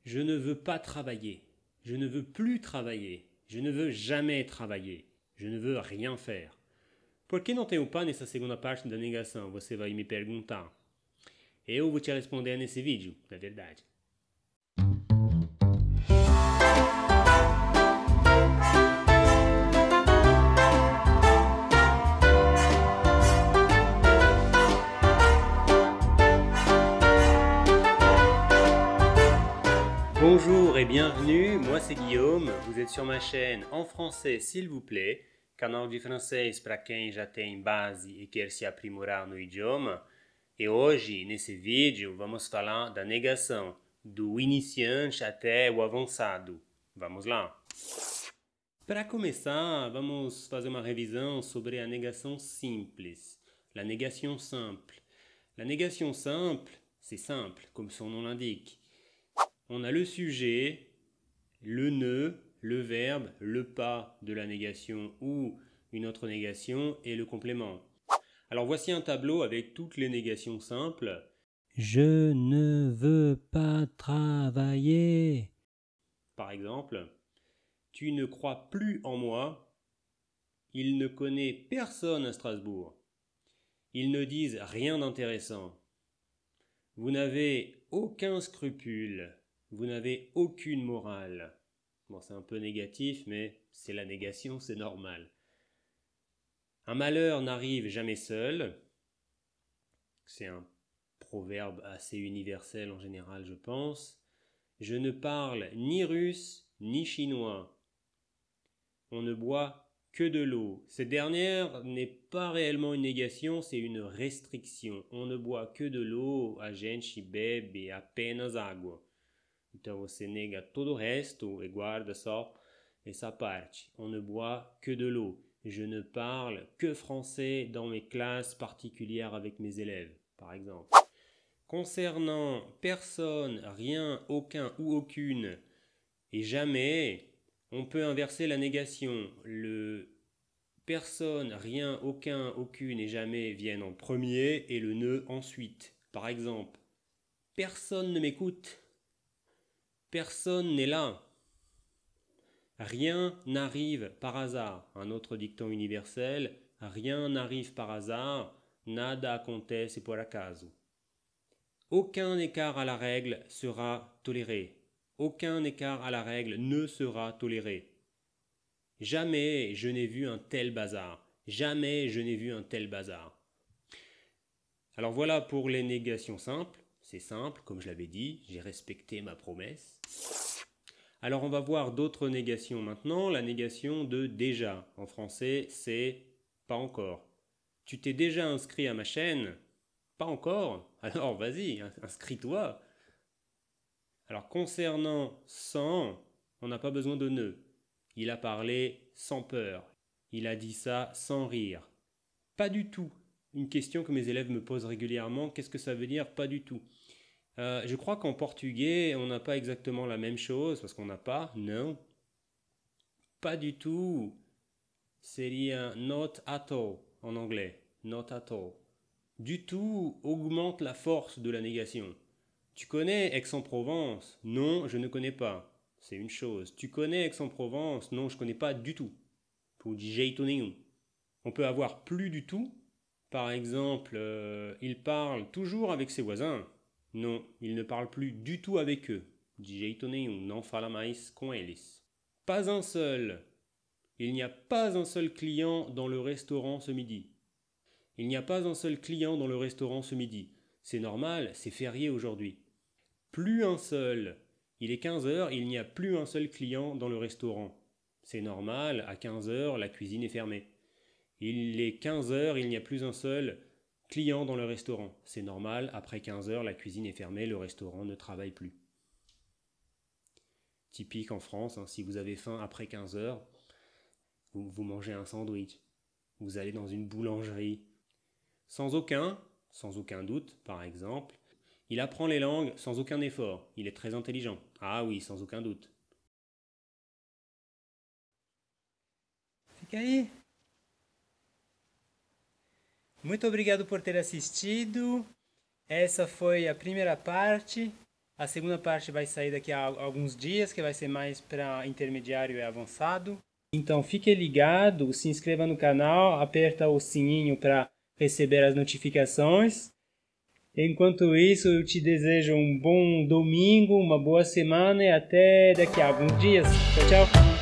Je ne veux pas travailler. Je ne veux plus travailler. Je ne veux jamais travailler. Je ne veux rien faire. Por que não tenho pá nessa segunda parte da negação? Você vai me perguntar. Eu vou te responder nesse vídeo, na verdade. Bonjour et bienvenue, moi c'est Guillaume, vous êtes sur ma chaîne En Français s'il vous plaît, canal de francês para quem já tem base e quer se aprimorar no idioma. E hoje, nesse vídeo, vamos falar da negação, do iniciante até o avançado. Vamos lá? Para começar, vamos fazer uma revisão sobre a negação simples, la négation simple. La négation simple, c'est simple, comme son nom l'indique. On a le sujet, le ne, le verbe, le pas de la négation ou une autre négation et le complément. Alors voici un tableau avec toutes les négations simples. Je ne veux pas travailler. Par exemple, tu ne crois plus en moi. Il ne connaît personne à Strasbourg. Ils ne disent rien d'intéressant. Vous n'avez aucun scrupule. Vous n'avez aucune morale. Bon, c'est un peu négatif, mais c'est la négation, c'est normal. Un malheur n'arrive jamais seul. C'est un proverbe assez universel en général, je pense. Je ne parle ni russe ni chinois. On ne boit que de l'eau. Cette dernière n'est pas réellement une négation, c'est une restriction. On ne boit que de l'eau, a gente bebe apenas água. Então você nega todo o resto e guarda só essa parte. On ne boit que de l'eau. Je ne parle que français dans mes classes particulières avec mes élèves, par exemple. Concernant personne, rien, aucun ou aucune et jamais, on peut inverser la négation. Le personne, rien, aucun, aucune et jamais viennent en premier et le ne ensuite. Par exemple, personne ne m'écoute. Personne n'est là. Rien n'arrive par hasard. Un autre dicton universel, rien n'arrive par hasard, nada acontece por acaso. Aucun écart à la règle sera toléré. Aucun écart à la règle ne sera toléré. Jamais je n'ai vu un tel bazar. Jamais je n'ai vu un tel bazar. Alors voilà pour les négations simples. C'est simple, comme je l'avais dit, j'ai respecté ma promesse. Alors on va voir d'autres négations maintenant. La négation de déjà. En français, c'est pas encore. Tu t'es déjà inscrit à ma chaîne? Pas encore? Alors vas-y, inscris-toi. Alors concernant sans, on n'a pas besoin de ne. Il a parlé sans peur. Il a dit ça sans rire. Pas du tout. Une question que mes élèves me posent régulièrement. Qu'est-ce que ça veut dire pas du tout? Je crois qu'en portugais, on n'a pas exactement la même chose, parce qu'on n'a pas, non. Pas du tout. Seria not at all en anglais. Not at all. Du tout augmente la force de la négation. Tu connais Aix-en-Provence? Non, je ne connais pas. C'est une chose. Tu connais Aix-en-Provence? Non, je ne connais pas du tout. Pour de jeito nenhum. On peut avoir plus du tout. Par exemple, il parle toujours avec ses voisins. Non, il ne parle plus du tout avec eux. De jeito nenhum, não fala mais com eles. Pas un seul. Il n'y a pas un seul client dans le restaurant ce midi. Il n'y a pas un seul client dans le restaurant ce midi. C'est normal, c'est férié aujourd'hui. Plus un seul. Il est 15 heures, il n'y a plus un seul client dans le restaurant. C'est normal, à 15 heures, la cuisine est fermée. Il est 15 heures, il n'y a plus un seul client dans le restaurant. C'est normal, après 15 heures, la cuisine est fermée, le restaurant ne travaille plus. Typique en France, hein, si vous avez faim après 15 heures, vous mangez un sandwich. Vous allez dans une boulangerie. Sans aucun doute, par exemple, il apprend les langues sans aucun effort. Il est très intelligent. Ah oui, sans aucun doute. Fica aí. Muito obrigado por ter assistido. Essa foi a primeira parte. A segunda parte vai sair daqui a alguns dias, que vai ser mais para intermediário e avançado. Então fique ligado, se inscreva no canal, aperta o sininho para receber as notificações. Enquanto isso, eu te desejo um bom domingo, uma boa semana e até daqui a alguns dias. Tchau, tchau!